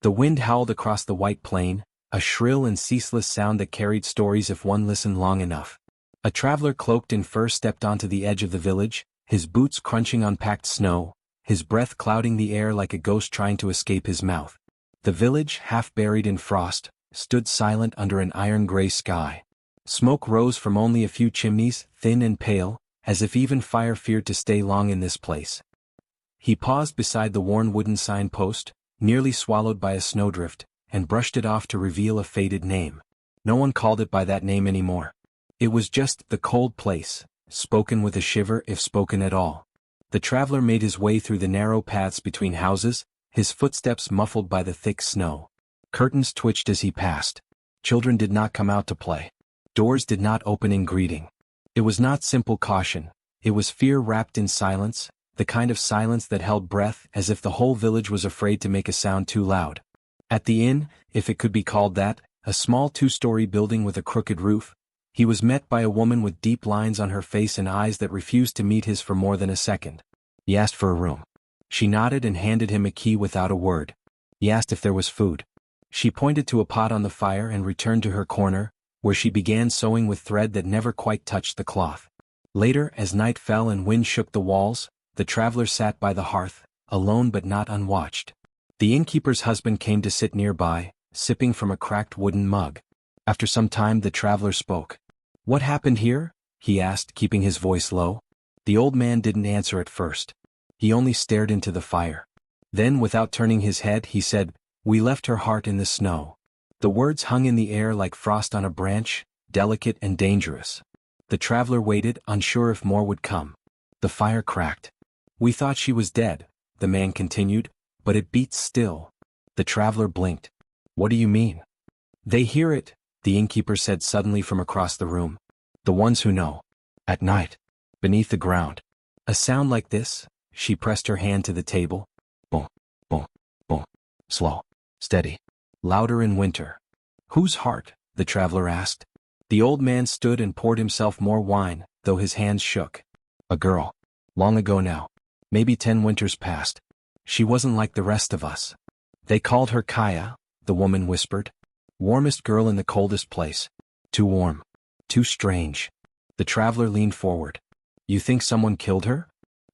The wind howled across the white plain, a shrill and ceaseless sound that carried stories if one listened long enough. A traveler cloaked in fur stepped onto the edge of the village, his boots crunching on packed snow, his breath clouding the air like a ghost trying to escape his mouth. The village, half buried in frost, stood silent under an iron-gray sky. Smoke rose from only a few chimneys, thin and pale, as if even fire feared to stay long in this place. He paused beside the worn wooden sign-post, nearly swallowed by a snowdrift, and brushed it off to reveal a faded name. No one called it by that name anymore. It was just the cold place, spoken with a shiver if spoken at all. The traveler made his way through the narrow paths between houses, his footsteps muffled by the thick snow. Curtains twitched as he passed. Children did not come out to play. Doors did not open in greeting. It was not simple caution, it was fear wrapped in silence, the kind of silence that held breath as if the whole village was afraid to make a sound too loud. At the inn, if it could be called that, a small two-story building with a crooked roof, he was met by a woman with deep lines on her face and eyes that refused to meet his for more than a second. He asked for a room. She nodded and handed him a key without a word. He asked if there was food. She pointed to a pot on the fire and returned to her corner, where she began sewing with thread that never quite touched the cloth. Later, as night fell and wind shook the walls, the traveler sat by the hearth, alone but not unwatched. The innkeeper's husband came to sit nearby, sipping from a cracked wooden mug. After some time the traveler spoke. "What happened here?" he asked, keeping his voice low. The old man didn't answer at first. He only stared into the fire. Then, without turning his head, he said, "We left her heart in the snow." The words hung in the air like frost on a branch, delicate and dangerous. The traveler waited, unsure if more would come. The fire cracked. "We thought she was dead," the man continued, "but it beats still." The traveler blinked. "What do you mean?" "They hear it," the innkeeper said suddenly from across the room. "The ones who know. At night. Beneath the ground. A sound like this," she pressed her hand to the table. "Boom, boom, boom. Slow. Steady. Louder in winter." "Whose heart?" the traveler asked. The old man stood and poured himself more wine, though his hands shook. "A girl. Long ago now. Maybe 10 winters past. She wasn't like the rest of us. They called her Kaya," the woman whispered. "Warmest girl in the coldest place. Too warm. Too strange." The traveler leaned forward. "You think someone killed her?"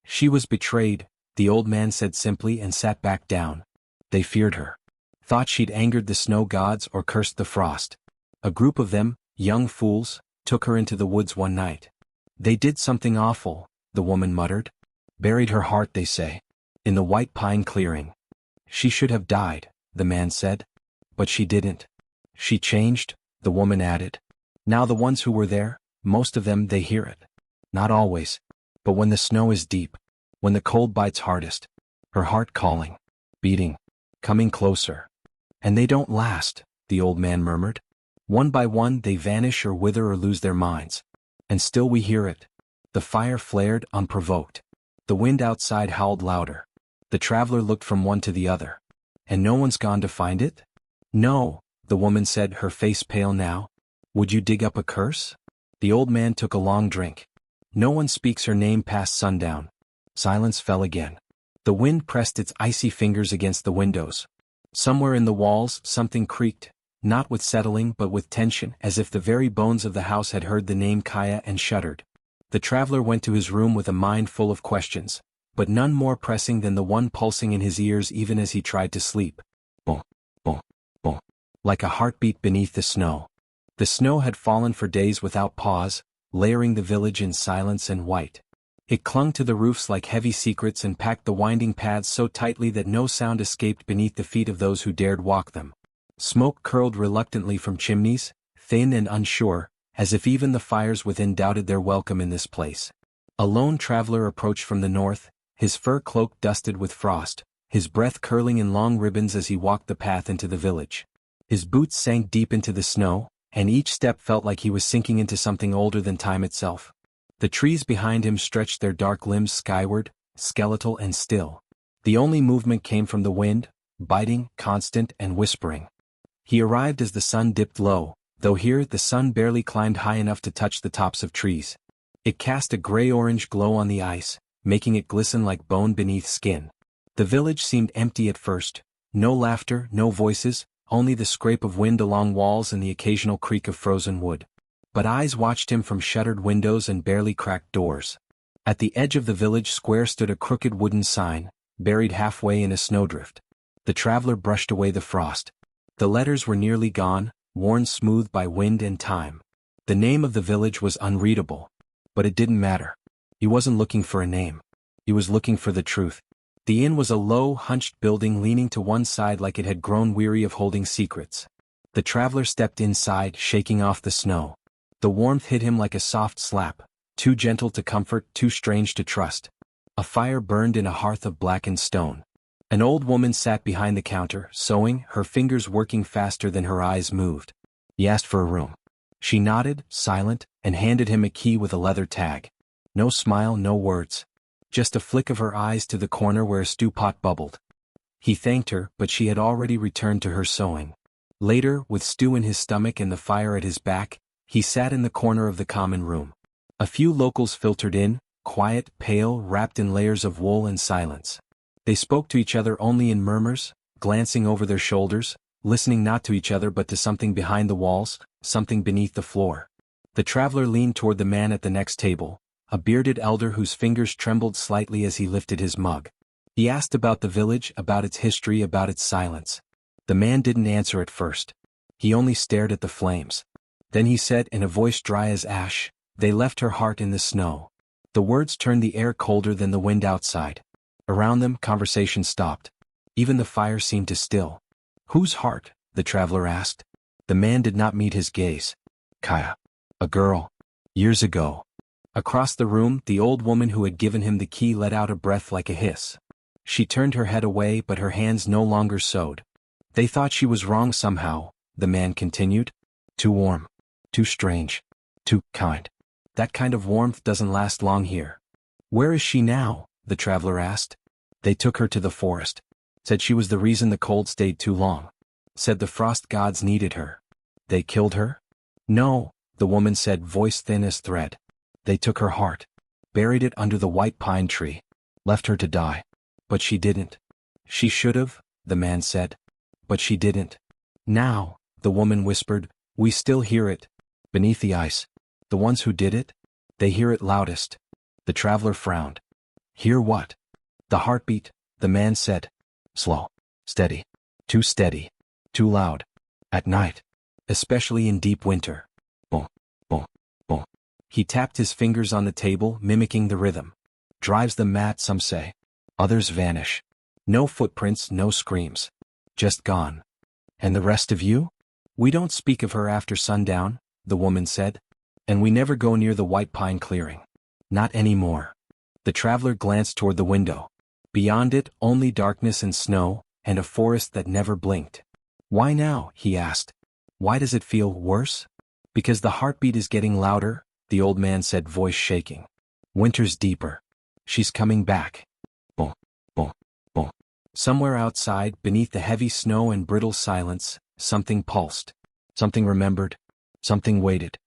"She was betrayed," the old man said simply and sat back down. "They feared her. Thought she'd angered the snow gods or cursed the frost. A group of them, young fools, took her into the woods one night. They did something awful," the woman muttered. "Buried her heart, they say. In the white pine clearing. She should have died," the man said. "But she didn't. She changed," the woman added. "Now the ones who were there, most of them, they hear it. Not always. But when the snow is deep, when the cold bites hardest, her heart calling, beating, coming closer. And they don't last," the old man murmured. "One by one they vanish or wither or lose their minds. And still we hear it." The fire flared, unprovoked. The wind outside howled louder. The traveler looked from one to the other. "And no one's gone to find it?" "No," the woman said, her face pale now. "Would you dig up a curse?" The old man took a long drink. "No one speaks her name past sundown." Silence fell again. The wind pressed its icy fingers against the windows. Somewhere in the walls something creaked, not with settling but with tension, as if the very bones of the house had heard the name Kaya and shuddered. The traveler went to his room with a mind full of questions, but none more pressing than the one pulsing in his ears even as he tried to sleep. Boom, boom, boom. Like a heartbeat beneath the snow. The snow had fallen for days without pause, layering the village in silence and white. It clung to the roofs like heavy secrets and packed the winding paths so tightly that no sound escaped beneath the feet of those who dared walk them. Smoke curled reluctantly from chimneys, thin and unsure, as if even the fires within doubted their welcome in this place. A lone traveler approached from the north, his fur cloak dusted with frost, his breath curling in long ribbons as he walked the path into the village. His boots sank deep into the snow, and each step felt like he was sinking into something older than time itself. The trees behind him stretched their dark limbs skyward, skeletal and still. The only movement came from the wind, biting, constant, and whispering. He arrived as the sun dipped low, though here the sun barely climbed high enough to touch the tops of trees. It cast a gray-orange glow on the ice, making it glisten like bone beneath skin. The village seemed empty at first, No laughter, no voices, only the scrape of wind along walls and the occasional creak of frozen wood. But eyes watched him from shuttered windows and barely cracked doors. At the edge of the village square stood a crooked wooden sign, buried halfway in a snowdrift. The traveler brushed away the frost. The letters were nearly gone, worn smooth by wind and time. The name of the village was unreadable. But it didn't matter. He wasn't looking for a name. He was looking for the truth. The inn was a low, hunched building leaning to one side like it had grown weary of holding secrets. The traveler stepped inside, shaking off the snow. The warmth hit him like a soft slap, too gentle to comfort, too strange to trust. A fire burned in a hearth of blackened stone. An old woman sat behind the counter, sewing, her fingers working faster than her eyes moved. He asked for a room. She nodded, silent, and handed him a key with a leather tag. No smile, no words. Just a flick of her eyes to the corner where a stew pot bubbled. He thanked her, but she had already returned to her sewing. Later, with stew in his stomach and the fire at his back, he sat in the corner of the common room. A few locals filtered in, quiet, pale, wrapped in layers of wool and silence. They spoke to each other only in murmurs, glancing over their shoulders, listening not to each other but to something behind the walls, something beneath the floor. The traveler leaned toward the man at the next table, a bearded elder whose fingers trembled slightly as he lifted his mug. He asked about the village, about its history, about its silence. The man didn't answer at first. He only stared at the flames. Then he said in a voice dry as ash, "They left her heart in the snow." The words turned the air colder than the wind outside. Around them, conversation stopped. Even the fire seemed to still. "Whose heart?" the traveler asked. The man did not meet his gaze. "Kaya. A girl. Years ago." Across the room, the old woman who had given him the key let out a breath like a hiss. She turned her head away, but her hands no longer sewed. "They thought she was wrong somehow," the man continued. "Too warm. Too strange. Too kind. That kind of warmth doesn't last long here." "Where is she now?" the traveler asked. "They took her to the forest. Said she was the reason the cold stayed too long. Said the frost gods needed her." "They killed her?" "No," the woman said, voice thin as thread. "They took her heart. Buried it under the white pine tree. Left her to die. But she didn't." "She should have," the man said. "But she didn't. Now," the woman whispered, "we still hear it. Beneath the ice. The ones who did it? They hear it loudest." The traveler frowned. "Hear what?" "The heartbeat," the man said. "Slow. Steady. Too steady. Too loud. At night. Especially in deep winter. Boom, boom, boom." He tapped his fingers on the table, mimicking the rhythm. "Drives them mad, some say. Others vanish. No footprints, no screams. Just gone." "And the rest of you?" "We don't speak of her after sundown," the woman said. "And we never go near the white pine clearing. Not anymore." The traveler glanced toward the window. Beyond it, only darkness and snow, and a forest that never blinked. "Why now?" he asked. "Why does it feel worse?" "Because the heartbeat is getting louder," the old man said, voice shaking. "Winter's deeper. She's coming back." Boom, boom, boom. Somewhere outside, beneath the heavy snow and brittle silence, something pulsed. Something remembered. Something waited.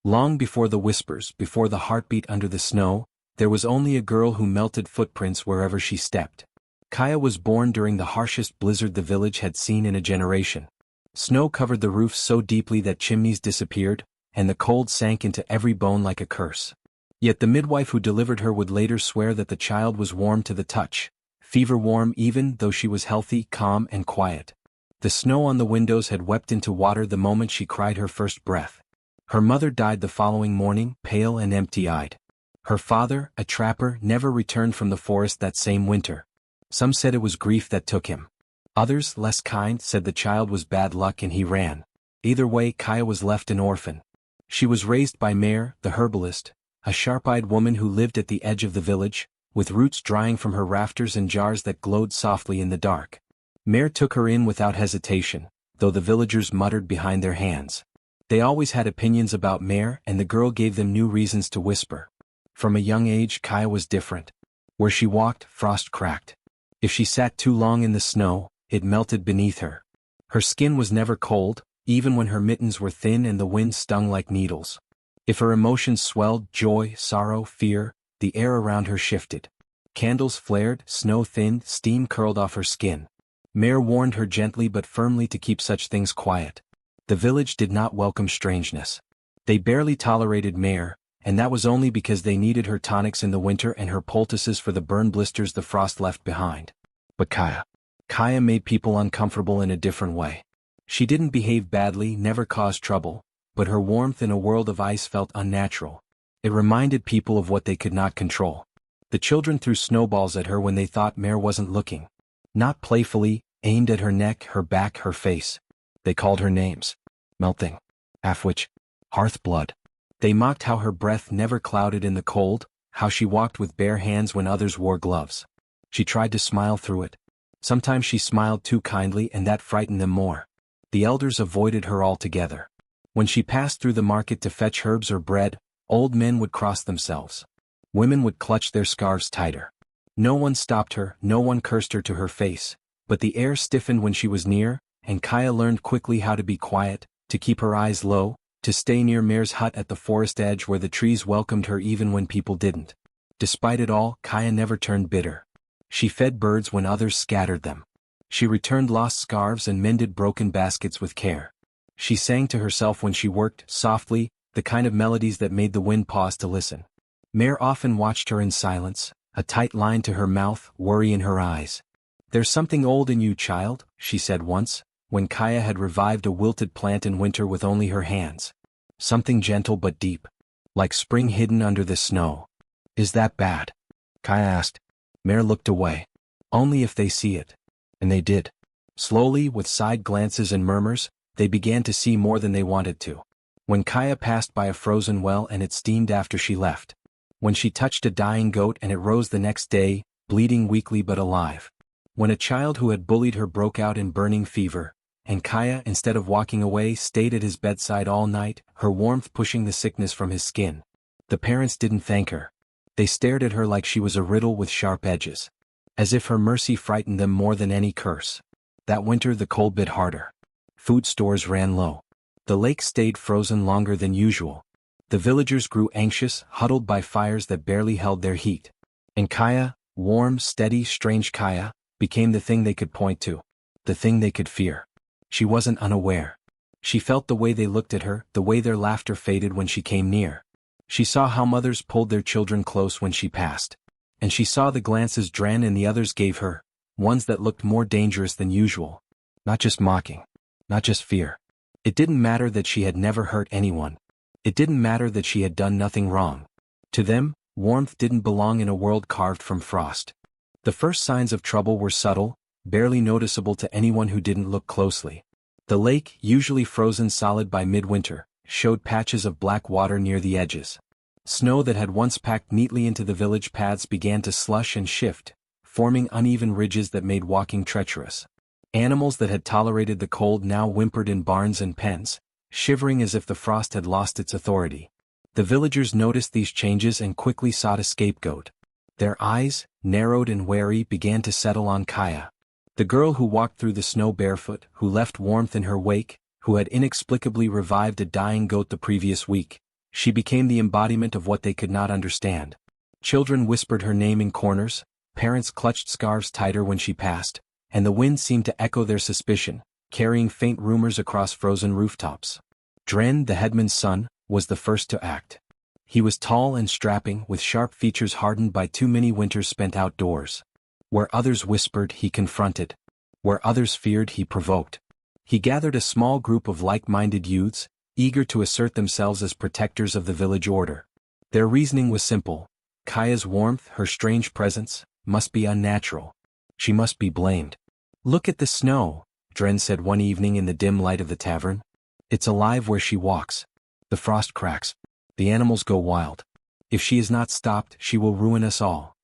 Long before the whispers, before the heartbeat under the snow, there was only a girl who melted footprints wherever she stepped. Kaya was born during the harshest blizzard the village had seen in a generation. Snow covered the roofs so deeply that chimneys disappeared, and the cold sank into every bone like a curse. Yet the midwife who delivered her would later swear that the child was warm to the touch, fever-warm even though she was healthy, calm, and quiet. The snow on the windows had wept into water the moment she cried her first breath. Her mother died the following morning, pale and empty-eyed. Her father, a trapper, never returned from the forest that same winter. Some said it was grief that took him. Others, less kind, said the child was bad luck and he ran. Either way, Kaya was left an orphan. She was raised by Mare, the herbalist, a sharp-eyed woman who lived at the edge of the village, with roots drying from her rafters and jars that glowed softly in the dark. Mare took her in without hesitation, though the villagers muttered behind their hands. They always had opinions about Mare, and the girl gave them new reasons to whisper. From a young age, Kaya was different. Where she walked, frost cracked. If she sat too long in the snow, it melted beneath her. Her skin was never cold, even when her mittens were thin and the wind stung like needles. If her emotions swelled, joy, sorrow, fear, the air around her shifted. Candles flared, snow thinned, steam curled off her skin. Mare warned her gently but firmly to keep such things quiet. The village did not welcome strangeness. They barely tolerated Mare, and that was only because they needed her tonics in the winter and her poultices for the burn blisters the frost left behind. But Kaya made people uncomfortable in a different way. She didn't behave badly, never caused trouble, but her warmth in a world of ice felt unnatural. It reminded people of what they could not control. The children threw snowballs at her when they thought Mare wasn't looking. Not playfully, aimed at her neck, her back, her face. They called her names. Melting. Half-witch. Hearthblood. They mocked how her breath never clouded in the cold, how she walked with bare hands when others wore gloves. She tried to smile through it. Sometimes she smiled too kindly and that frightened them more. The elders avoided her altogether. When she passed through the market to fetch herbs or bread, old men would cross themselves. Women would clutch their scarves tighter. No one stopped her, no one cursed her to her face, but the air stiffened when she was near, and Kaya learned quickly how to be quiet, to keep her eyes low, to stay near Mare's hut at the forest edge where the trees welcomed her even when people didn't. Despite it all, Kaya never turned bitter. She fed birds when others scattered them. She returned lost scarves and mended broken baskets with care. She sang to herself when she worked, softly, the kind of melodies that made the wind pause to listen. Mare often watched her in silence, a tight line to her mouth, worry in her eyes. "There's something old in you, child," she said once, when Kaya had revived a wilted plant in winter with only her hands. "Something gentle but deep. Like spring hidden under the snow." "Is that bad?" Kaya asked. Mare looked away. "Only if they see it." And they did. Slowly, with side glances and murmurs, they began to see more than they wanted to. When Kaya passed by a frozen well and it steamed after she left. When she touched a dying goat and it rose the next day, bleeding weakly but alive. When a child who had bullied her broke out in burning fever, and Kaya, instead of walking away, stayed at his bedside all night, her warmth pushing the sickness from his skin. The parents didn't thank her. They stared at her like she was a riddle with sharp edges. As if her mercy frightened them more than any curse. That winter the cold bit harder. Food stores ran low. The lake stayed frozen longer than usual. The villagers grew anxious, huddled by fires that barely held their heat. And Kaya, warm, steady, strange Kaya, became the thing they could point to. The thing they could fear. She wasn't unaware. She felt the way they looked at her, the way their laughter faded when she came near. She saw how mothers pulled their children close when she passed. And she saw the glances Dren and the others gave her, ones that looked more dangerous than usual. Not just mocking. Not just fear. It didn't matter that she had never hurt anyone. It didn't matter that she had done nothing wrong. To them, warmth didn't belong in a world carved from frost. The first signs of trouble were subtle, barely noticeable to anyone who didn't look closely. The lake, usually frozen solid by midwinter, showed patches of black water near the edges. Snow that had once packed neatly into the village paths began to slush and shift, forming uneven ridges that made walking treacherous. Animals that had tolerated the cold now whimpered in barns and pens, shivering as if the frost had lost its authority. The villagers noticed these changes and quickly sought a scapegoat. Their eyes, narrowed and wary, began to settle on Kaya. The girl who walked through the snow barefoot, who left warmth in her wake, who had inexplicably revived a dying goat the previous week. She became the embodiment of what they could not understand. Children whispered her name in corners, parents clutched scarves tighter when she passed, and the wind seemed to echo their suspicion, carrying faint rumors across frozen rooftops. Dren, the headman's son, was the first to act. He was tall and strapping, with sharp features hardened by too many winters spent outdoors. Where others whispered, he confronted. Where others feared, he provoked. He gathered a small group of like-minded youths, eager to assert themselves as protectors of the village order. Their reasoning was simple. Kaya's warmth, her strange presence, must be unnatural. She must be blamed. "Look at the snow," Dren said one evening in the dim light of the tavern. "It's alive where she walks. The frost cracks. The animals go wild. If she is not stopped, she will ruin us all."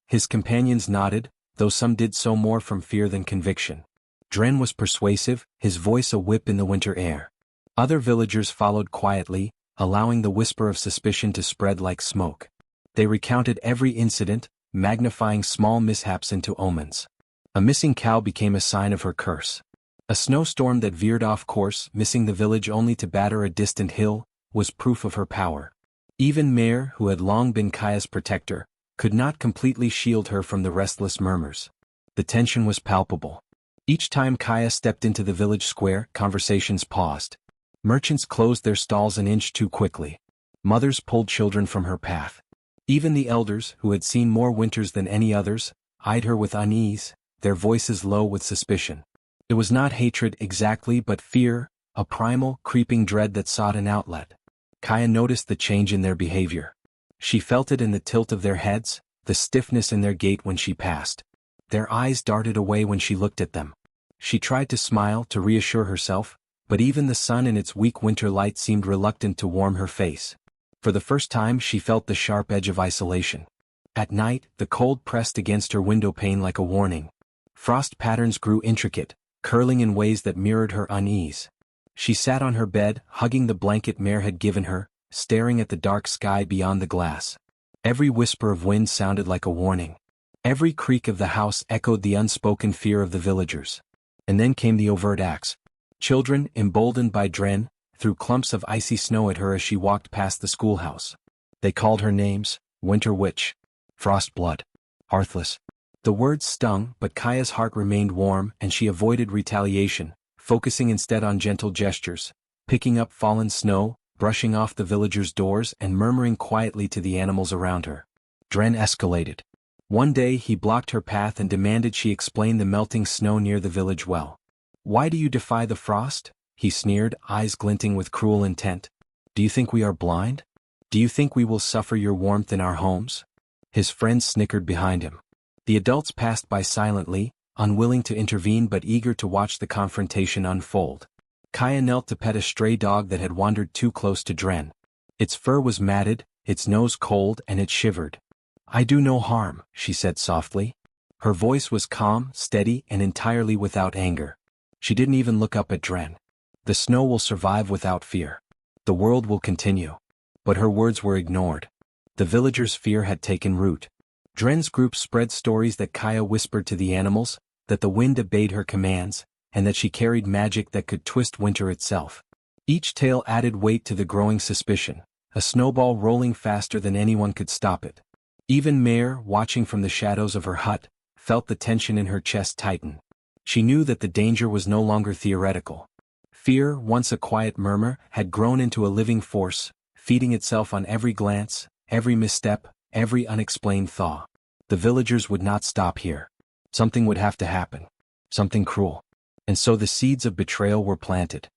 His companions nodded, though some did so more from fear than conviction. Dren was persuasive, his voice a whip in the winter air. Other villagers followed quietly, allowing the whisper of suspicion to spread like smoke. They recounted every incident, magnifying small mishaps into omens. A missing cow became a sign of her curse. A snowstorm that veered off course, missing the village only to batter a distant hill, was proof of her power. Even Mare, who had long been Kaya's protector, could not completely shield her from the restless murmurs. The tension was palpable. Each time Kaya stepped into the village square, conversations paused. Merchants closed their stalls an inch too quickly. Mothers pulled children from her path. Even the elders, who had seen more winters than any others, eyed her with unease, their voices low with suspicion. It was not hatred exactly but fear, a primal, creeping dread that sought an outlet. Kaya noticed the change in their behavior. She felt it in the tilt of their heads, the stiffness in their gait when she passed. Their eyes darted away when she looked at them. She tried to smile to reassure herself, but even the sun in its weak winter light seemed reluctant to warm her face. For the first time she felt the sharp edge of isolation. At night, the cold pressed against her window pane like a warning. Frost patterns grew intricate, curling in ways that mirrored her unease. She sat on her bed, hugging the blanket Mare had given her, staring at the dark sky beyond the glass. Every whisper of wind sounded like a warning. Every creak of the house echoed the unspoken fear of the villagers. And then came the overt acts. Children, emboldened by Dren, threw clumps of icy snow at her as she walked past the schoolhouse. They called her names: Winter Witch, Frostblood, Hearthless. The words stung, but Kaya's heart remained warm and she avoided retaliation, focusing instead on gentle gestures, picking up fallen snow, brushing off the villagers' doors and murmuring quietly to the animals around her. Dren escalated. One day he blocked her path and demanded she explain the melting snow near the village well. "Why do you defy the frost?" he sneered, eyes glinting with cruel intent. "Do you think we are blind? Do you think we will suffer your warmth in our homes?" His friends snickered behind him. The adults passed by silently, unwilling to intervene but eager to watch the confrontation unfold. Kaya knelt to pet a stray dog that had wandered too close to Dren. Its fur was matted, its nose cold, and it shivered. "I do no harm," she said softly. Her voice was calm, steady, and entirely without anger. She didn't even look up at Dren. "The snow will survive without fear. The world will continue." But her words were ignored. The villagers' fear had taken root. Dren's group spread stories that Kaya whispered to the animals, that the wind obeyed her commands, and that she carried magic that could twist winter itself. Each tale added weight to the growing suspicion, a snowball rolling faster than anyone could stop it. Even Mare, watching from the shadows of her hut, felt the tension in her chest tighten. She knew that the danger was no longer theoretical. Fear, once a quiet murmur, had grown into a living force, feeding itself on every glance, every misstep, every unexplained thaw. The villagers would not stop here. Something would have to happen. Something cruel. And so the seeds of betrayal were planted.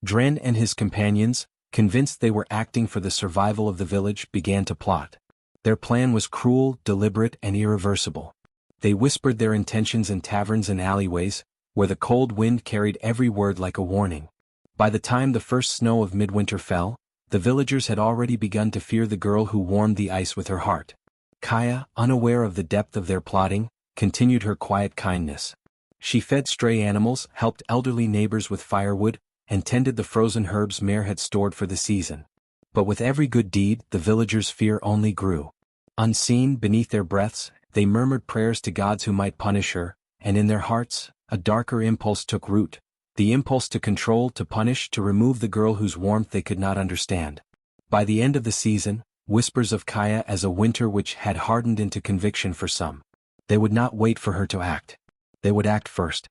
Dren and his companions, convinced they were acting for the survival of the village, began to plot. Their plan was cruel, deliberate, and irreversible. They whispered their intentions in taverns and alleyways, where the cold wind carried every word like a warning. By the time the first snow of midwinter fell, the villagers had already begun to fear the girl who warmed the ice with her heart. Kaya, unaware of the depth of their plotting, continued her quiet kindness. She fed stray animals, helped elderly neighbors with firewood, and tended the frozen herbs Mare had stored for the season. But with every good deed, the villagers' fear only grew. Unseen, beneath their breaths, they murmured prayers to gods who might punish her, and in their hearts, a darker impulse took root. The impulse to control, to punish, to remove the girl whose warmth they could not understand. By the end of the season, whispers of Kaya as a winter witch had hardened into conviction for some. They would not wait for her to act. They would act first.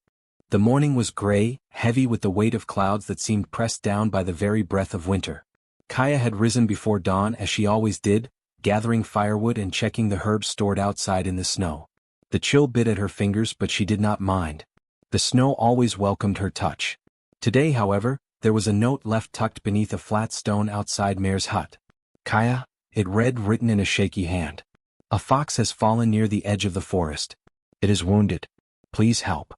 The morning was gray, heavy with the weight of clouds that seemed pressed down by the very breath of winter. Kaya had risen before dawn as she always did, gathering firewood and checking the herbs stored outside in the snow. The chill bit at her fingers, but she did not mind. The snow always welcomed her touch. Today, however, there was a note left tucked beneath a flat stone outside Mare's hut. "Kaya," it read, written in a shaky hand. "A fox has fallen near the edge of the forest. It is wounded. Please help."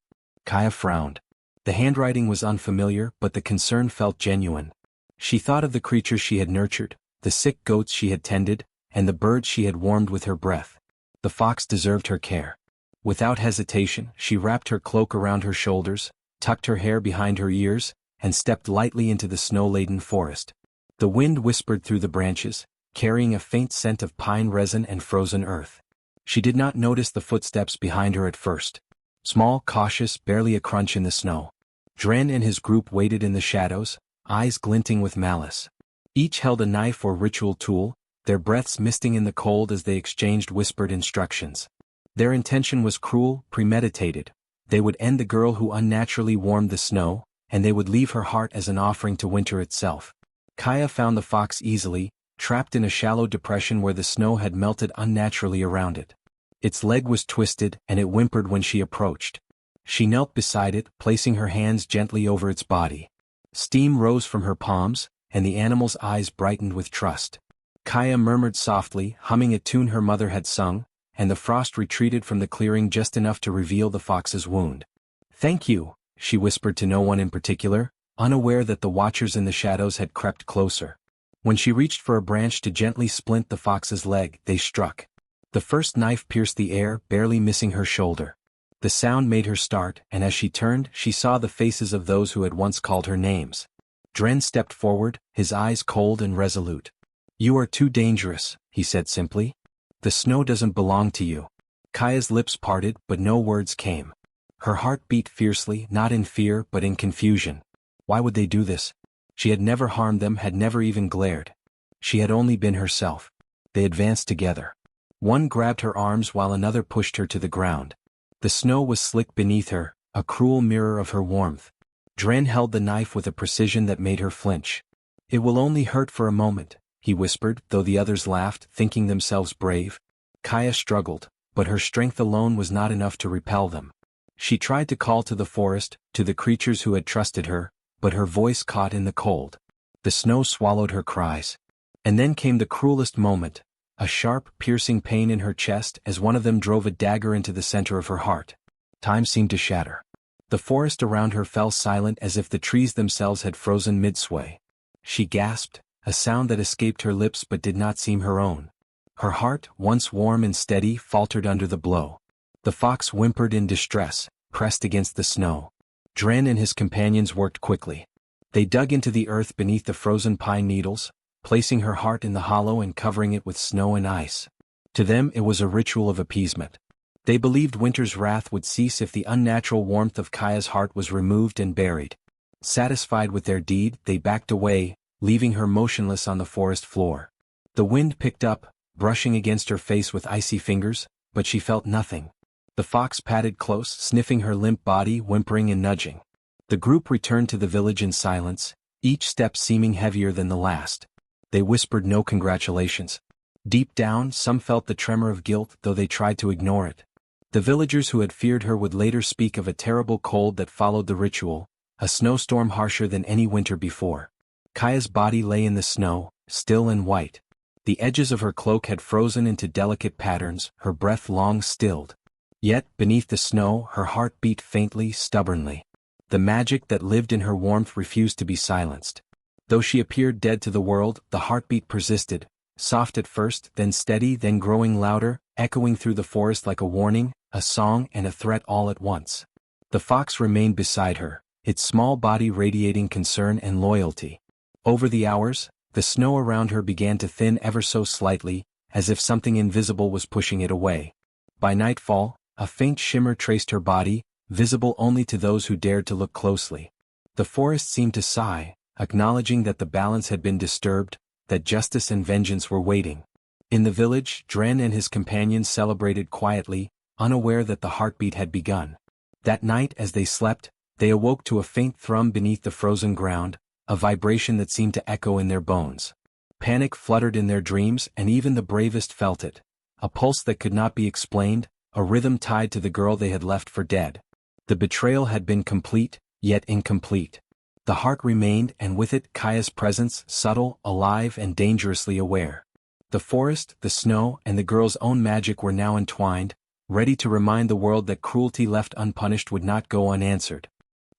Kaya frowned. The handwriting was unfamiliar, but the concern felt genuine. She thought of the creatures she had nurtured, the sick goats she had tended, and the birds she had warmed with her breath. The fox deserved her care. Without hesitation, she wrapped her cloak around her shoulders, tucked her hair behind her ears, and stepped lightly into the snow-laden forest. The wind whispered through the branches, carrying a faint scent of pine resin and frozen earth. She did not notice the footsteps behind her at first. Small, cautious, barely a crunch in the snow. Dren and his group waited in the shadows, eyes glinting with malice. Each held a knife or ritual tool, their breaths misting in the cold as they exchanged whispered instructions. Their intention was cruel, premeditated, They would end the girl who unnaturally warmed the snow, and they would leave her heart as an offering to winter itself. Kaya found the fox easily, trapped in a shallow depression where the snow had melted unnaturally around it. Its leg was twisted, and it whimpered when she approached. She knelt beside it, placing her hands gently over its body. Steam rose from her palms, and the animal's eyes brightened with trust. Kaya murmured softly, humming a tune her mother had sung, and the frost retreated from the clearing just enough to reveal the fox's wound. "Thank you," she whispered to no one in particular, unaware that the watchers in the shadows had crept closer. When she reached for a branch to gently splint the fox's leg, they struck. The first knife pierced the air, barely missing her shoulder. The sound made her start, and as she turned, she saw the faces of those who had once called her names. Dren stepped forward, his eyes cold and resolute. "You are too dangerous," he said simply. "The snow doesn't belong to you." Kaya's lips parted, but no words came. Her heart beat fiercely, not in fear but in confusion. Why would they do this? She had never harmed them, had never even glared. She had only been herself. They advanced together. One grabbed her arms while another pushed her to the ground. The snow was slick beneath her, a cruel mirror of her warmth. Dren held the knife with a precision that made her flinch. "It will only hurt for a moment," he whispered, though the others laughed, thinking themselves brave. Kaya struggled, but her strength alone was not enough to repel them. She tried to call to the forest, to the creatures who had trusted her, but her voice caught in the cold. The snow swallowed her cries. And then came the cruelest moment, a sharp, piercing pain in her chest as one of them drove a dagger into the center of her heart. Time seemed to shatter. The forest around her fell silent as if the trees themselves had frozen mid-sway. She gasped, a sound that escaped her lips but did not seem her own. Her heart, once warm and steady, faltered under the blow. The fox whimpered in distress, pressed against the snow. Dren and his companions worked quickly. They dug into the earth beneath the frozen pine needles, placing her heart in the hollow and covering it with snow and ice. To them it was a ritual of appeasement. They believed winter's wrath would cease if the unnatural warmth of Kaya's heart was removed and buried. Satisfied with their deed, they backed away, leaving her motionless on the forest floor. The wind picked up, brushing against her face with icy fingers, but she felt nothing. The fox padded close, sniffing her limp body, whimpering and nudging. The group returned to the village in silence, each step seeming heavier than the last. They whispered no congratulations. Deep down, some felt the tremor of guilt, though they tried to ignore it. The villagers who had feared her would later speak of a terrible cold that followed the ritual, a snowstorm harsher than any winter before. Kaya's body lay in the snow, still and white. The edges of her cloak had frozen into delicate patterns, her breath long stilled. Yet, beneath the snow, her heart beat faintly, stubbornly. The magic that lived in her warmth refused to be silenced. Though she appeared dead to the world, the heartbeat persisted, soft at first, then steady, then growing louder, echoing through the forest like a warning, a song and a threat all at once. The fox remained beside her, its small body radiating concern and loyalty. Over the hours, the snow around her began to thin ever so slightly, as if something invisible was pushing it away. By nightfall, a faint shimmer traced her body, visible only to those who dared to look closely. The forest seemed to sigh, acknowledging that the balance had been disturbed, that justice and vengeance were waiting. In the village, Dren and his companions celebrated quietly, unaware that the heartbeat had begun. That night as they slept, they awoke to a faint thrum beneath the frozen ground, a vibration that seemed to echo in their bones. Panic fluttered in their dreams and even the bravest felt it. A pulse that could not be explained, a rhythm tied to the girl they had left for dead. The betrayal had been complete, yet incomplete. The heart remained, and with it Kaya's presence, subtle, alive and dangerously aware. The forest, the snow, and the girl's own magic were now entwined, ready to remind the world that cruelty left unpunished would not go unanswered.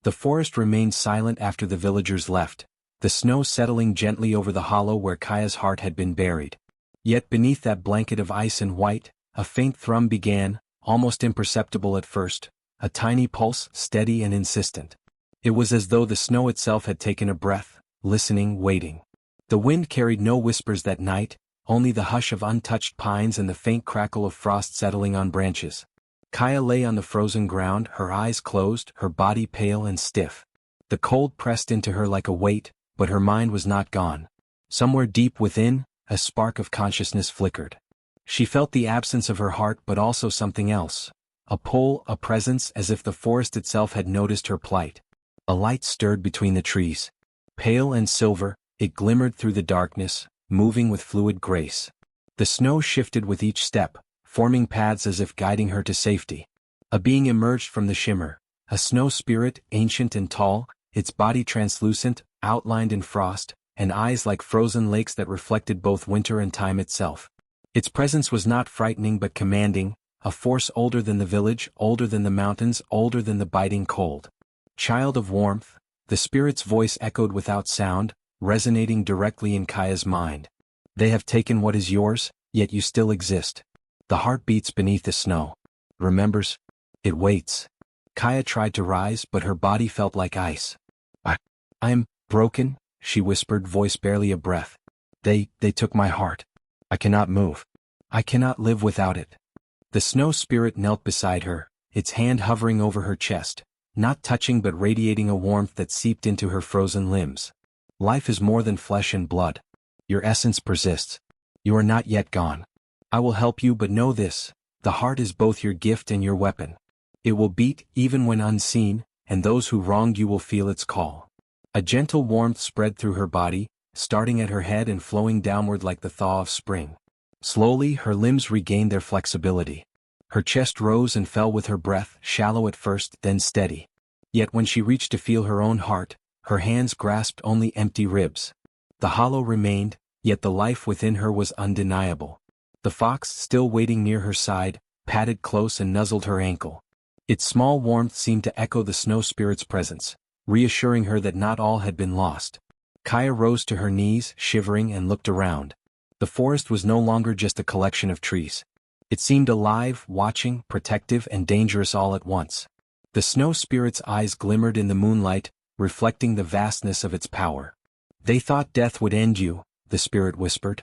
The forest remained silent after the villagers left, the snow settling gently over the hollow where Kaya's heart had been buried. Yet beneath that blanket of ice and white, a faint thrum began, almost imperceptible at first, a tiny pulse, steady and insistent. It was as though the snow itself had taken a breath, listening, waiting. The wind carried no whispers that night, only the hush of untouched pines and the faint crackle of frost settling on branches. Kaya lay on the frozen ground, her eyes closed, her body pale and stiff. The cold pressed into her like a weight, but her mind was not gone. Somewhere deep within, a spark of consciousness flickered. She felt the absence of her heart but also something else, A pull, a presence, as if the forest itself had noticed her plight. A light stirred between the trees. Pale and silver, it glimmered through the darkness, moving with fluid grace. The snow shifted with each step, forming paths as if guiding her to safety. A being emerged from the shimmer, a snow spirit, ancient and tall, its body translucent, outlined in frost, and eyes like frozen lakes that reflected both winter and time itself. Its presence was not frightening but commanding, a force older than the village, older than the mountains, older than the biting cold. Child of warmth, the spirit's voice echoed without sound, resonating directly in Kaya's mind. They have taken what is yours, yet you still exist. The heart beats beneath the snow. Remembers? It waits. Kaya tried to rise, but her body felt like ice. I'm broken, she whispered, voice barely a breath. They took my heart. I cannot move. I cannot live without it. The snow spirit knelt beside her, its hand hovering over her chest, not touching but radiating a warmth that seeped into her frozen limbs. Life is more than flesh and blood. Your essence persists. You are not yet gone. I will help you, but know this, the heart is both your gift and your weapon. It will beat even when unseen, and those who wronged you will feel its call. A gentle warmth spread through her body, starting at her head and flowing downward like the thaw of spring. Slowly, her limbs regained their flexibility. Her chest rose and fell with her breath, shallow at first, then steady. Yet when she reached to feel her own heart, her hands grasped only empty ribs. The hollow remained, yet the life within her was undeniable. The fox, still waiting near her side, patted close and nuzzled her ankle. Its small warmth seemed to echo the snow spirit's presence, reassuring her that not all had been lost. Kaya rose to her knees, shivering, and looked around. The forest was no longer just a collection of trees. It seemed alive, watching, protective, and dangerous all at once. The snow spirit's eyes glimmered in the moonlight, reflecting the vastness of its power. They thought death would end you, the spirit whispered.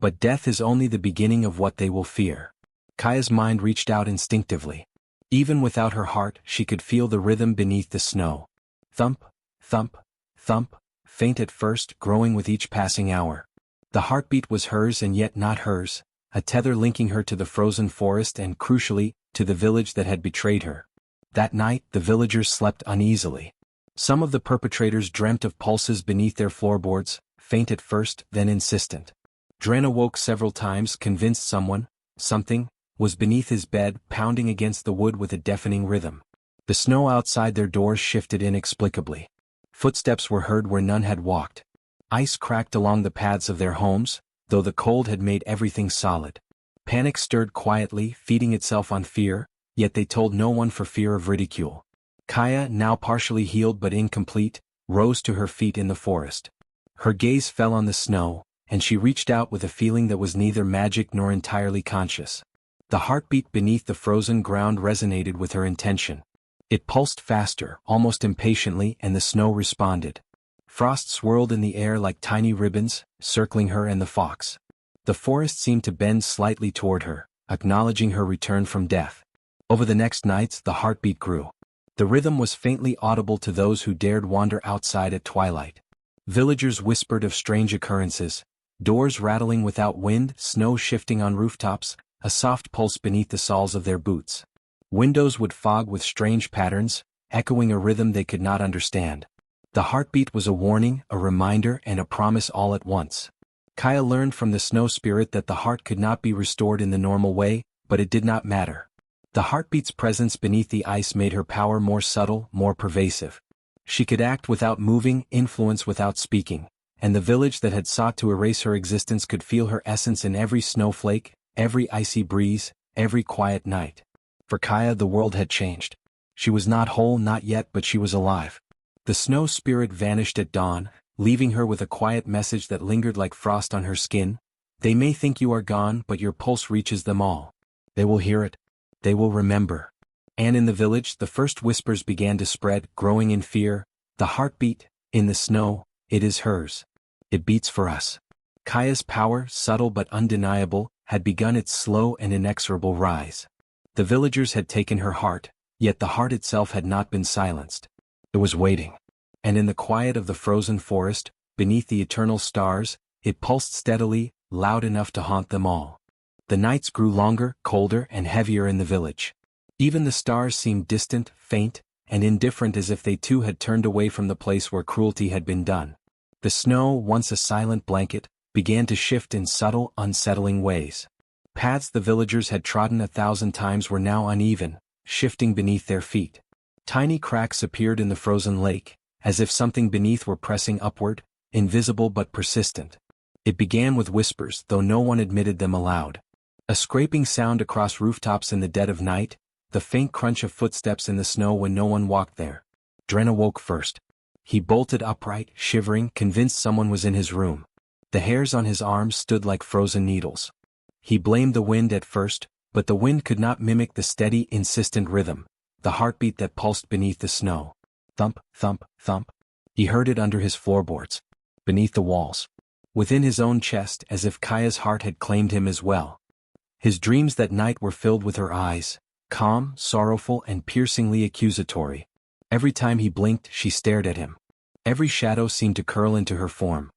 But death is only the beginning of what they will fear. Kaya's mind reached out instinctively. Even without her heart, she could feel the rhythm beneath the snow. Thump, thump, thump, faint at first, growing with each passing hour. The heartbeat was hers and yet not hers, a tether linking her to the frozen forest and, crucially, to the village that had betrayed her. That night, the villagers slept uneasily. Some of the perpetrators dreamt of pulses beneath their floorboards, faint at first, then insistent. Dren awoke several times, convinced something, was beneath his bed, pounding against the wood with a deafening rhythm. The snow outside their doors shifted inexplicably. Footsteps were heard where none had walked. Ice cracked along the paths of their homes, though the cold had made everything solid. Panic stirred quietly, feeding itself on fear, yet they told no one for fear of ridicule. Kaya, now partially healed but incomplete, rose to her feet in the forest. Her gaze fell on the snow, and she reached out with a feeling that was neither magic nor entirely conscious. The heartbeat beneath the frozen ground resonated with her intention. It pulsed faster, almost impatiently, and the snow responded. Frost swirled in the air like tiny ribbons, circling her and the fox. The forest seemed to bend slightly toward her, acknowledging her return from death. Over the next nights, the heartbeat grew. The rhythm was faintly audible to those who dared wander outside at twilight. Villagers whispered of strange occurrences, doors rattling without wind, snow shifting on rooftops, a soft pulse beneath the soles of their boots. Windows would fog with strange patterns, echoing a rhythm they could not understand. The heartbeat was a warning, a reminder, and a promise all at once. Kaya learned from the snow spirit that the heart could not be restored in the normal way, but it did not matter. The heartbeat's presence beneath the ice made her power more subtle, more pervasive. She could act without moving, influence without speaking, and the village that had sought to erase her existence could feel her essence in every snowflake, every icy breeze, every quiet night. For Kaya, the world had changed. She was not whole, not yet, but she was alive. The snow spirit vanished at dawn, leaving her with a quiet message that lingered like frost on her skin. They may think you are gone, but your pulse reaches them all. They will hear it. They will remember. And in the village, the first whispers began to spread, growing in fear. The heartbeat, in the snow, it is hers. It beats for us. Kaya's power, subtle but undeniable, had begun its slow and inexorable rise. The villagers had taken her heart, yet the heart itself had not been silenced. It was waiting. And in the quiet of the frozen forest, beneath the eternal stars, it pulsed steadily, loud enough to haunt them all. The nights grew longer, colder, and heavier in the village. Even the stars seemed distant, faint, and indifferent, as if they too had turned away from the place where cruelty had been done. The snow, once a silent blanket, began to shift in subtle, unsettling ways. Paths the villagers had trodden 1,000 times were now uneven, shifting beneath their feet. Tiny cracks appeared in the frozen lake, as if something beneath were pressing upward, invisible but persistent. It began with whispers, though no one admitted them aloud. A scraping sound across rooftops in the dead of night, the faint crunch of footsteps in the snow when no one walked there. Dren awoke first. He bolted upright, shivering, convinced someone was in his room. The hairs on his arms stood like frozen needles. He blamed the wind at first, but the wind could not mimic the steady, insistent rhythm, the heartbeat that pulsed beneath the snow. Thump, thump, thump. He heard it under his floorboards, beneath the walls, within his own chest, as if Kaya's heart had claimed him as well. His dreams that night were filled with her eyes, calm, sorrowful, and piercingly accusatory. Every time he blinked, she stared at him. Every shadow seemed to curl into her form.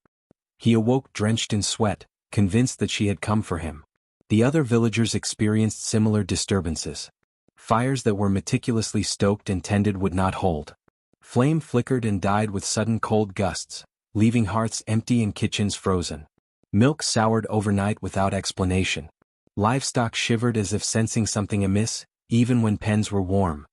He awoke drenched in sweat, convinced that she had come for him. The other villagers experienced similar disturbances. Fires that were meticulously stoked and tended would not hold. Flame flickered and died with sudden cold gusts, leaving hearths empty and kitchens frozen. Milk soured overnight without explanation. Livestock shivered as if sensing something amiss, even when pens were warm.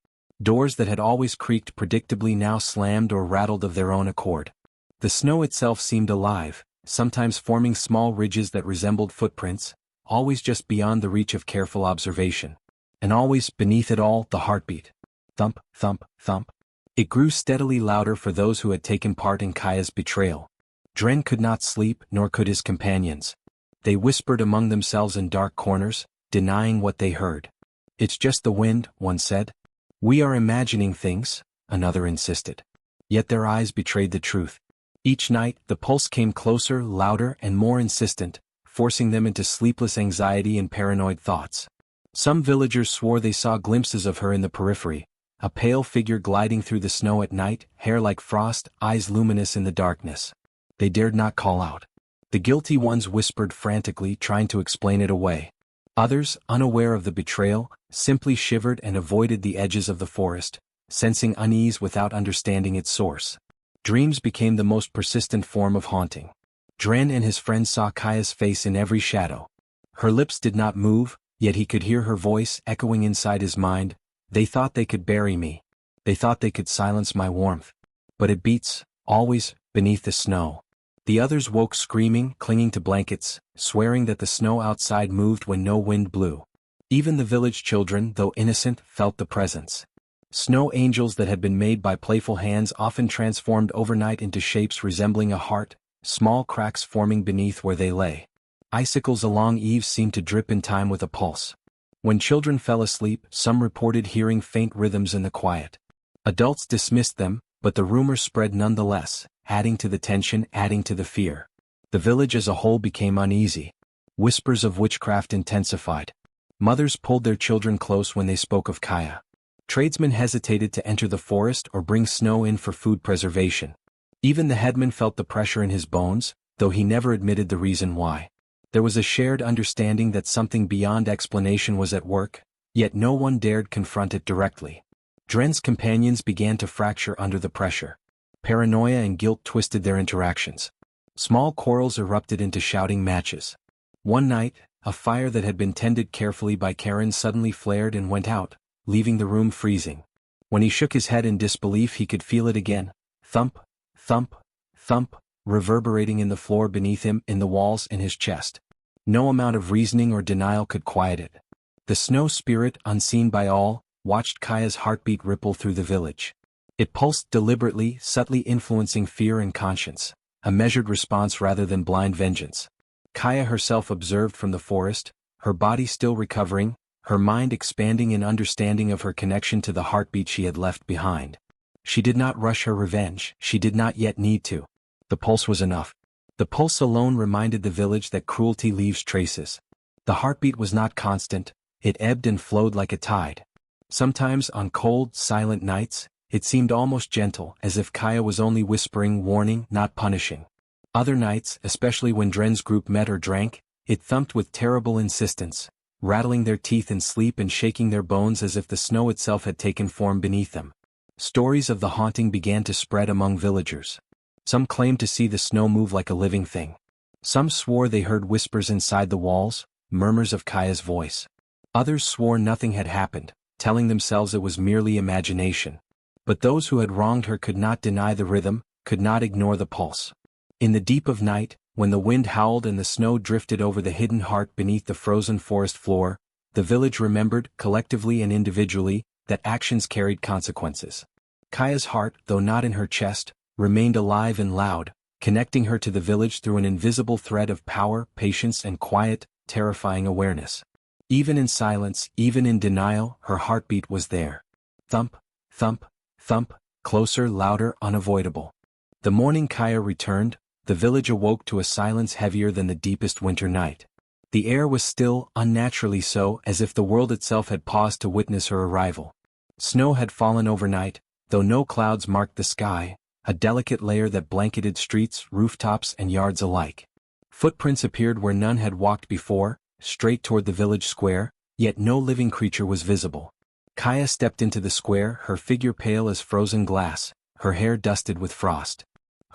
Doors that had always creaked predictably now slammed or rattled of their own accord. The snow itself seemed alive, sometimes forming small ridges that resembled footprints, always just beyond the reach of careful observation. And always, beneath it all, the heartbeat. Thump, thump, thump. It grew steadily louder for those who had taken part in Kaya's betrayal. Dren could not sleep, nor could his companions. They whispered among themselves in dark corners, denying what they heard. "It's just the wind," one said. "We are imagining things," another insisted. Yet their eyes betrayed the truth. Each night, the pulse came closer, louder, and more insistent, forcing them into sleepless anxiety and paranoid thoughts. Some villagers swore they saw glimpses of her in the periphery, a pale figure gliding through the snow at night, hair like frost, eyes luminous in the darkness. They dared not call out. The guilty ones whispered frantically, trying to explain it away. Others, unaware of the betrayal, simply shivered and avoided the edges of the forest, sensing unease without understanding its source. Dreams became the most persistent form of haunting. Dren and his friends saw Kaya's face in every shadow. Her lips did not move, yet he could hear her voice echoing inside his mind. "They thought they could bury me. They thought they could silence my warmth. But it beats, always, beneath the snow." The others woke screaming, clinging to blankets, swearing that the snow outside moved when no wind blew. Even the village children, though innocent, felt the presence. Snow angels that had been made by playful hands often transformed overnight into shapes resembling a heart, small cracks forming beneath where they lay. Icicles along eaves seemed to drip in time with a pulse. When children fell asleep, some reported hearing faint rhythms in the quiet. Adults dismissed them, but the rumor spread nonetheless, adding to the tension, adding to the fear. The village as a whole became uneasy. Whispers of witchcraft intensified. Mothers pulled their children close when they spoke of Kaya. Tradesmen hesitated to enter the forest or bring snow in for food preservation. Even the headman felt the pressure in his bones, though he never admitted the reason why. There was a shared understanding that something beyond explanation was at work, yet no one dared confront it directly. Dren's companions began to fracture under the pressure. Paranoia and guilt twisted their interactions. Small quarrels erupted into shouting matches. One night, a fire that had been tended carefully by Karen suddenly flared and went out, leaving the room freezing. When he shook his head in disbelief, he could feel it again. Thump, thump, thump, reverberating in the floor beneath him, in the walls, in his chest. No amount of reasoning or denial could quiet it. The snow spirit, unseen by all, watched Kaya's heartbeat ripple through the village. It pulsed deliberately, subtly influencing fear and conscience, a measured response rather than blind vengeance. Kaya herself observed from the forest, her body still recovering, her mind expanding in understanding of her connection to the heartbeat she had left behind. She did not rush her revenge, she did not yet need to. The pulse was enough. The pulse alone reminded the village that cruelty leaves traces. The heartbeat was not constant, it ebbed and flowed like a tide. Sometimes, on cold, silent nights, it seemed almost gentle, as if Kaya was only whispering warning, not punishing. Other nights, especially when Dren's group met or drank, it thumped with terrible insistence, rattling their teeth in sleep and shaking their bones as if the snow itself had taken form beneath them. Stories of the haunting began to spread among villagers. Some claimed to see the snow move like a living thing. Some swore they heard whispers inside the walls, murmurs of Kaya's voice. Others swore nothing had happened, telling themselves it was merely imagination. But those who had wronged her could not deny the rhythm, could not ignore the pulse. In the deep of night, when the wind howled and the snow drifted over the hidden heart beneath the frozen forest floor, the village remembered, collectively and individually, that actions carried consequences. Kaya's heart, though not in her chest, remained alive and loud, connecting her to the village through an invisible thread of power, patience and quiet, terrifying awareness. Even in silence, even in denial, her heartbeat was there. Thump, thump, thump, closer, louder, unavoidable. The morning Kaya returned, the village awoke to a silence heavier than the deepest winter night. The air was still, unnaturally so, as if the world itself had paused to witness her arrival. Snow had fallen overnight, though no clouds marked the sky, a delicate layer that blanketed streets, rooftops and yards alike. Footprints appeared where none had walked before, straight toward the village square, yet no living creature was visible. Kaya stepped into the square, her figure pale as frozen glass, her hair dusted with frost.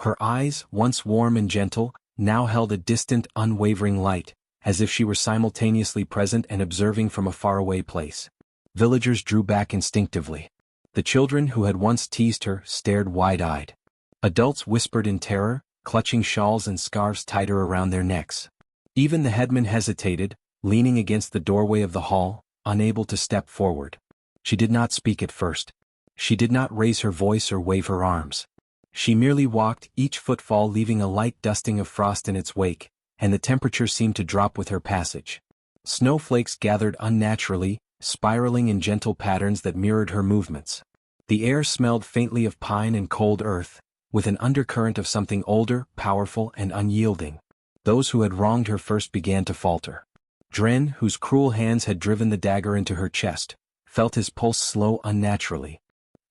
Her eyes, once warm and gentle, now held a distant, unwavering light, as if she were simultaneously present and observing from a faraway place. Villagers drew back instinctively. The children who had once teased her stared wide-eyed. Adults whispered in terror, clutching shawls and scarves tighter around their necks. Even the headman hesitated, leaning against the doorway of the hall, unable to step forward. She did not speak at first. She did not raise her voice or wave her arms. She merely walked, each footfall leaving a light dusting of frost in its wake, and the temperature seemed to drop with her passage. Snowflakes gathered unnaturally, spiraling in gentle patterns that mirrored her movements. The air smelled faintly of pine and cold earth, with an undercurrent of something older, powerful and unyielding. Those who had wronged her first began to falter. Dren, whose cruel hands had driven the dagger into her chest, felt his pulse slow unnaturally.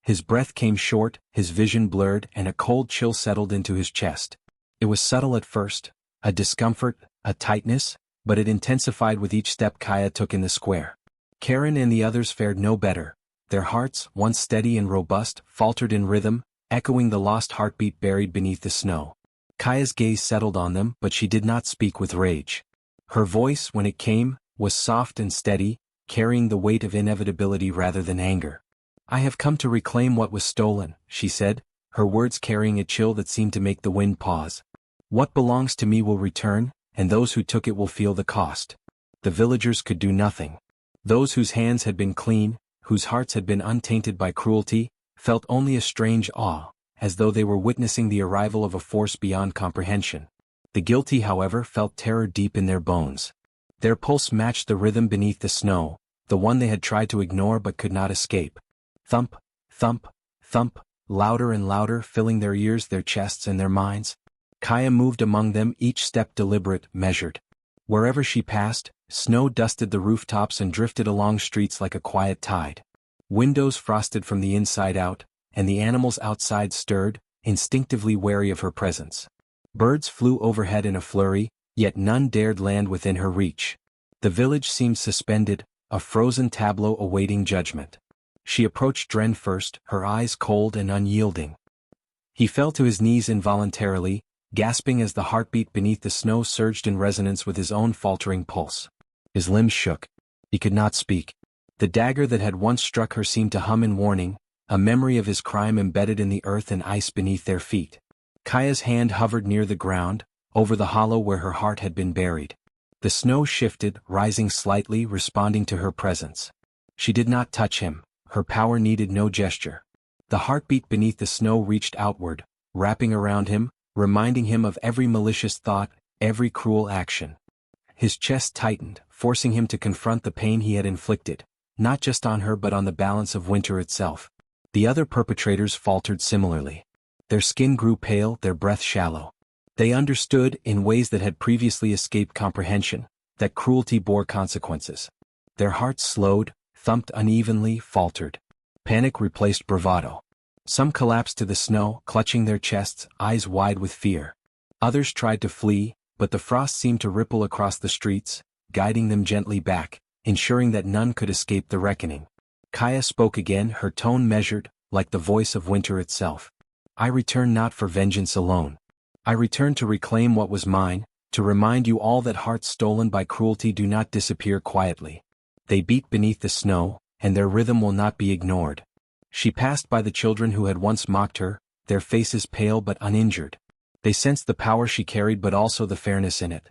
His breath came short, his vision blurred, and a cold chill settled into his chest. It was subtle at first, a discomfort, a tightness, but it intensified with each step Kaya took in the square. Karen and the others fared no better. Their hearts, once steady and robust, faltered in rhythm, echoing the lost heartbeat buried beneath the snow. Kaya's gaze settled on them, but she did not speak with rage. Her voice, when it came, was soft and steady, carrying the weight of inevitability rather than anger. "I have come to reclaim what was stolen," she said, her words carrying a chill that seemed to make the wind pause. "What belongs to me will return, and those who took it will feel the cost." The villagers could do nothing. Those whose hands had been clean, whose hearts had been untainted by cruelty, felt only a strange awe, as though they were witnessing the arrival of a force beyond comprehension. The guilty, however, felt terror deep in their bones. Their pulse matched the rhythm beneath the snow, the one they had tried to ignore but could not escape. Thump, thump, thump, louder and louder, filling their ears, their chests and their minds. Kaya moved among them, each step deliberate, measured. Wherever she passed, snow dusted the rooftops and drifted along streets like a quiet tide. Windows frosted from the inside out, and the animals outside stirred, instinctively wary of her presence. Birds flew overhead in a flurry, yet none dared land within her reach. The village seemed suspended, a frozen tableau awaiting judgment. She approached Dren first, her eyes cold and unyielding. He fell to his knees involuntarily, gasping as the heartbeat beneath the snow surged in resonance with his own faltering pulse. His limbs shook. He could not speak. The dagger that had once struck her seemed to hum in warning, a memory of his crime embedded in the earth and ice beneath their feet. Kaya's hand hovered near the ground, over the hollow where her heart had been buried. The snow shifted, rising slightly, responding to her presence. She did not touch him. Her power needed no gesture. The heartbeat beneath the snow reached outward, wrapping around him, reminding him of every malicious thought, every cruel action. His chest tightened, forcing him to confront the pain he had inflicted, not just on her but on the balance of winter itself. The other perpetrators faltered similarly. Their skin grew pale, their breath shallow. They understood, in ways that had previously escaped comprehension, that cruelty bore consequences. Their hearts slowed, thumped unevenly, faltered. Panic replaced bravado. Some collapsed to the snow, clutching their chests, eyes wide with fear. Others tried to flee, but the frost seemed to ripple across the streets, guiding them gently back, ensuring that none could escape the reckoning. Kaya spoke again, her tone measured, like the voice of winter itself. I return not for vengeance alone. I return to reclaim what was mine, to remind you all that hearts stolen by cruelty do not disappear quietly. They beat beneath the snow, and their rhythm will not be ignored. She passed by the children who had once mocked her, their faces pale but uninjured. They sensed the power she carried but also the fairness in it.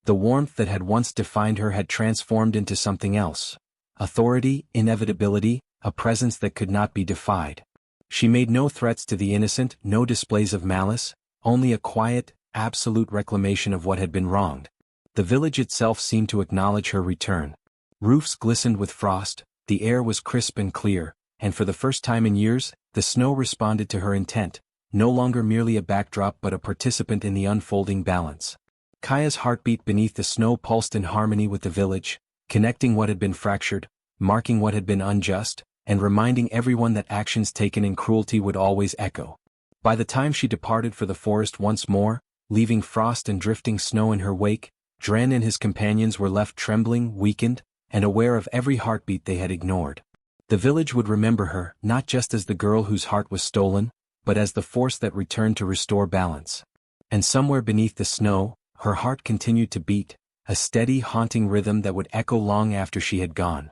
The warmth that had once defined her had transformed into something else. Authority, inevitability, a presence that could not be defied. She made no threats to the innocent, no displays of malice, only a quiet, absolute reclamation of what had been wronged. The village itself seemed to acknowledge her return. Roofs glistened with frost, the air was crisp and clear, and for the first time in years, the snow responded to her intent, no longer merely a backdrop but a participant in the unfolding balance. Kaya's heartbeat beneath the snow pulsed in harmony with the village, connecting what had been fractured, marking what had been unjust, and reminding everyone that actions taken in cruelty would always echo. By the time she departed for the forest once more, leaving frost and drifting snow in her wake, Dren and his companions were left trembling, weakened, and aware of every heartbeat they had ignored. The village would remember her, not just as the girl whose heart was stolen, but as the force that returned to restore balance. And somewhere beneath the snow, her heart continued to beat, a steady, haunting rhythm that would echo long after she had gone.